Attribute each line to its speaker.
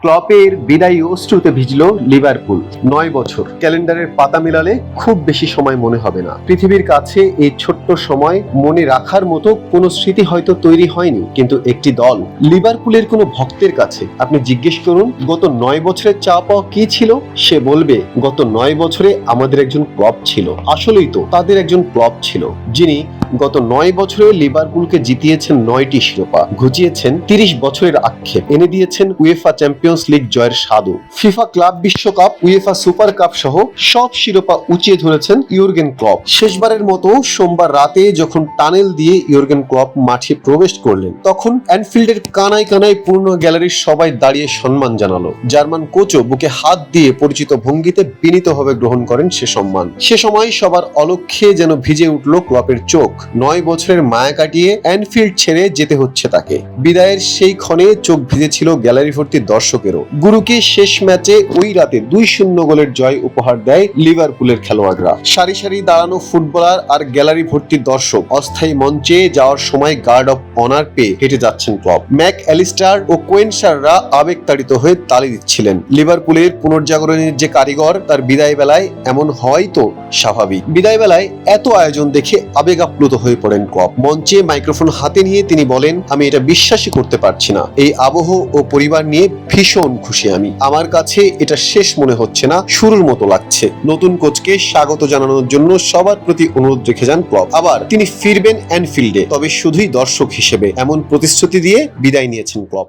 Speaker 1: ক্লপের বিদায়ী অশ্রুতে ভিজল লিভারপুল। ৯ বছর ক্যালেন্ডারের পাতা মেলালে খুব বেশি সময় মনে হবে না। পৃথিবীর কাছে এই ছোট্ট সময় মনে রাখার মতো কোনো স্মৃতি হয়তো তৈরি হয়নি, কিন্তু একটি দল লিভারপুলের কোনো ভক্তের কাছে আপনি জিজ্ঞেস করুন গত ৯ বছরের চা পাওয়া কি ছিল, সে বলবে গত ৯ বছরে আমাদের একজন ক্লব ছিল। আসলেই তো তাদের একজন ক্লব ছিল, যিনি গত ৯ বছরে লিভারপুলকে জিতিয়েছেন ৯টি শিরোপা, ঘুচিয়েছেন ৩০ বছরের আক্ষেপ, এনে দিয়েছেন উয়েফা চ্যাম্পিয়ন্স লিগ জয়ের স্বাদু, ফিফা ক্লাব বিশ্বকাপ, উয়েফা সুপার কাপ সহ সব শিরোপা উঁচিয়ে ধরেছেন ইয়র্গেন ক্লপ। শেষবারের মতো সোমবার রাতে যখন টানেল দিয়ে ইয়র্গেন ক্লপ মাঠে প্রবেশ করলেন, তখন অ্যানফিল্ডের কানায় কানায় পূর্ণ গ্যালারির সবাই দাঁড়িয়ে সম্মান জানালো। জার্মান কোচও বুকে হাত দিয়ে পরিচিত ভঙ্গিতে বিনীতভাবে গ্রহণ করেন সে সম্মান। সে সময় সবার অলক্ষ্যে যেন ভিজে উঠল ক্লপের চোখ। ৯ বছরের মায়া কাটিয়ে অ্যানফিল্ড ছেড়ে যেতে হচ্ছে তাকে। বিদায়ের সেই ক্ষণে চোখ ভিজেছিল গ্যালারি ভর্তি দর্শকেরও। গুরুকে শেষ ম্যাচে ওই রাতে ২-০ গোলের জয় উপহার দেয় লিভারপুলের খেলোয়াড়রা। সারি সারি দাঁড়ানো ফুটবলার আর গ্যালারি ভর্তি দর্শক অস্থায়ী মঞ্চে যাওয়ার সময় গার্ড অফ অনার পেয়ে হেঁটে যাচ্ছেন ক্লপ। ম্যাক অ্যালিস্টার ও কোয়েনশাররা আবেগতাড়িত হয়ে তালি দিচ্ছিলেন। লিভারপুলের পুনর্জাগরণের যে কারিগর, তার বিদায় বেলায় এমন হয় তো স্বাভাবিক। বিদায় বেলায় এত আয়োজন দেখে আবেগ আপ্লুত হয়ে পড়েন ক্লপ। মঞ্চে মাইক্রোফোন হাতে নিয়ে তিনি বলেন, আমি এটা বিশ্বাসই করতে পারছি না। এই আবহ ও পরিবার নিয়ে ভীষণ খুশি আমি। আমার কাছে এটা শেষ মনে হচ্ছে না, শুরুর মতো লাগছে। নতুন কোচকে স্বাগত জানানোর জন্য সবার প্রতি অনুরোধ রেখে যান ক্লপ। আবার তিনি ফিরবেন অ্যানফিল্ডে, তবে শুধুই দর্শক হিসেবে, এমন প্রতিশ্রুতি দিয়ে বিদায় নিয়েছেন ক্লপ।